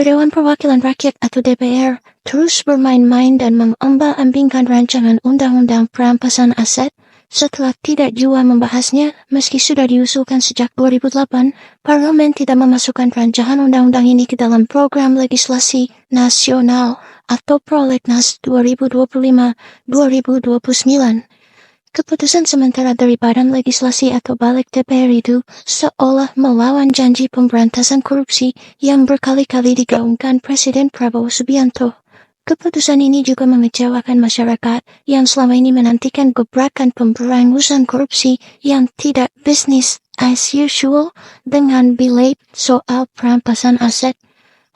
Dewan Perwakilan Rakyat atau DPR terus bermain-main dan mengombang-ambingkan rancangan undang-undang perampasan aset setelah tidak jua membahasnya. Meski sudah diusulkan sejak 2008, Parlemen tidak memasukkan rancangan undang-undang ini ke dalam program legislasi nasional atau Prolegnas 2025-2029. Keputusan sementara dari Badan Legislasi atau Balik DPR itu seolah melawan janji pemberantasan korupsi yang berkali-kali digaungkan Presiden Prabowo Subianto. Keputusan ini juga mengecewakan masyarakat yang selama ini menantikan gebrakan pemberangusan korupsi yang tidak business as usual dengan bilet soal perampasan aset.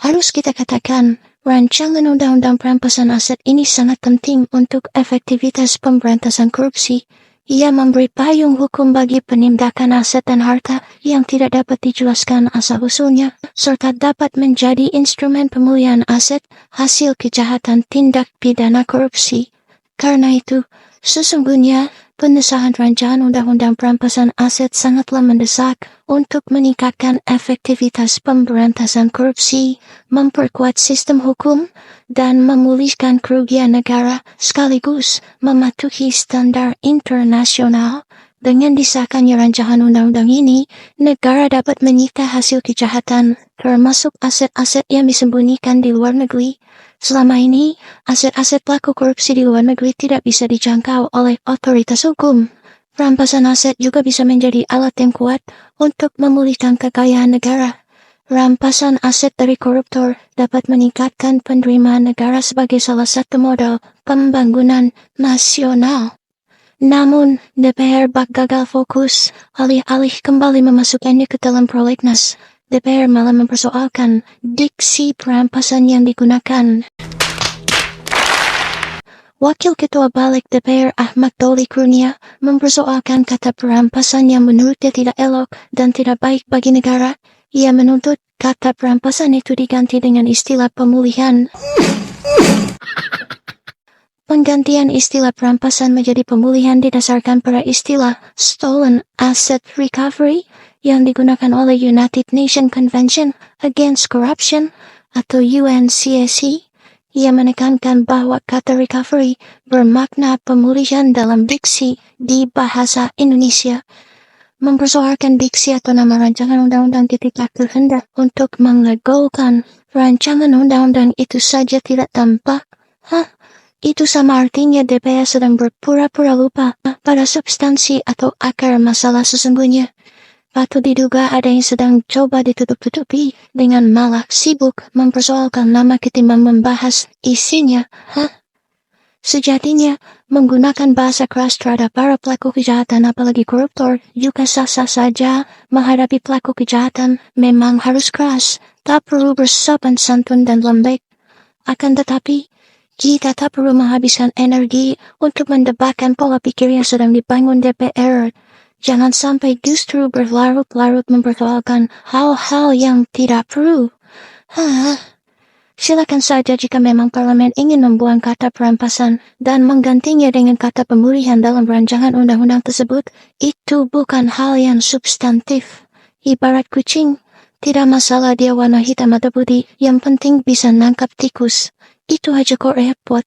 Harus kita katakan, rancangan undang-undang perampasan aset ini sangat penting untuk efektivitas pemberantasan korupsi. Ia memberi payung hukum bagi penindakan aset dan harta yang tidak dapat dijelaskan asal-usulnya, serta dapat menjadi instrumen pemulihan aset hasil kejahatan tindak pidana korupsi. Karena itu, sesungguhnya pengesahan rancangan undang-undang perampasan aset sangatlah mendesak untuk meningkatkan efektivitas pemberantasan korupsi, memperkuat sistem hukum, dan memulihkan kerugian negara sekaligus mematuhi standar internasional. Dengan disahkannya rancangan undang-undang ini, negara dapat menyita hasil kejahatan, termasuk aset-aset yang disembunyikan di luar negeri. Selama ini, aset-aset pelaku korupsi di luar negeri tidak bisa dijangkau oleh otoritas hukum. Perampasan aset juga bisa menjadi alat yang kuat untuk memulihkan kekayaan negara. Rampasan aset dari koruptor dapat meningkatkan penerimaan negara sebagai salah satu modal pembangunan nasional. Namun, DPR bak gagal fokus, alih-alih kembali memasukkannya ke dalam prolegnas. DPR malah mempersoalkan diksi perampasan yang digunakan. Wakil Ketua Balik DPR Ahmad Doli Kurnia mempersoalkan kata perampasan yang menurutnya tidak elok dan tidak baik bagi negara. Ia menuntut kata perampasan itu diganti dengan istilah pemulihan. Penggantian istilah perampasan menjadi pemulihan didasarkan pada istilah Stolen Asset Recovery yang digunakan oleh United Nations Convention Against Corruption atau UNCAC. Ia menekankan bahwa kata recovery bermakna pemulihan dalam diksi di bahasa Indonesia. Mempersoalkan diksi atau nama rancangan undang-undang tidak terhendak untuk melegalkan rancangan undang-undang itu saja tidak tampak. Itu sama artinya DPR sedang berpura-pura lupa pada substansi atau akar masalah sesungguhnya. Patut diduga ada yang sedang coba ditutup-tutupi dengan malah sibuk mempersoalkan nama ketimbang membahas isinya. Sejatinya, menggunakan bahasa keras terhadap para pelaku kejahatan apalagi koruptor juga sah-sah saja. Menghadapi pelaku kejahatan memang harus keras, tak perlu bersopan santun dan lembek. Akan tetapi, kita tak perlu menghabiskan energi untuk mendebatkan pola pikir yang sedang dibangun DPR. Jangan sampai justru berlarut-larut mempersoalkan hal-hal yang tidak perlu. Silakan saja jika memang parlemen ingin membuang kata perampasan dan menggantinya dengan kata pemulihan dalam rancangan undang-undang tersebut. Itu bukan hal yang substantif. Ibarat kucing, tidak masalah dia warna hitam atau putih, yang penting bisa nangkap tikus. Itu aja kok repot.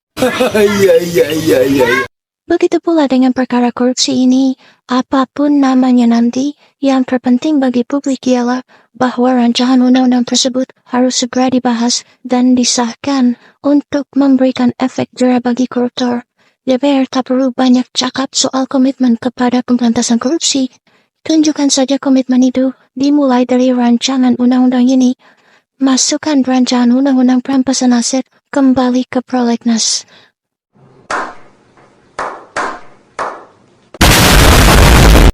Begitu pula dengan perkara korupsi ini, apapun namanya nanti, yang terpenting bagi publik ialah bahwa rancangan undang-undang tersebut harus segera dibahas dan disahkan untuk memberikan efek jera bagi koruptor. DPR tak perlu banyak cakap soal komitmen kepada pemberantasan korupsi. Tunjukkan saja komitmen itu, dimulai dari rancangan undang-undang ini. Masukkan rancangan undang-undang perampasan aset kembali ke prolegnas.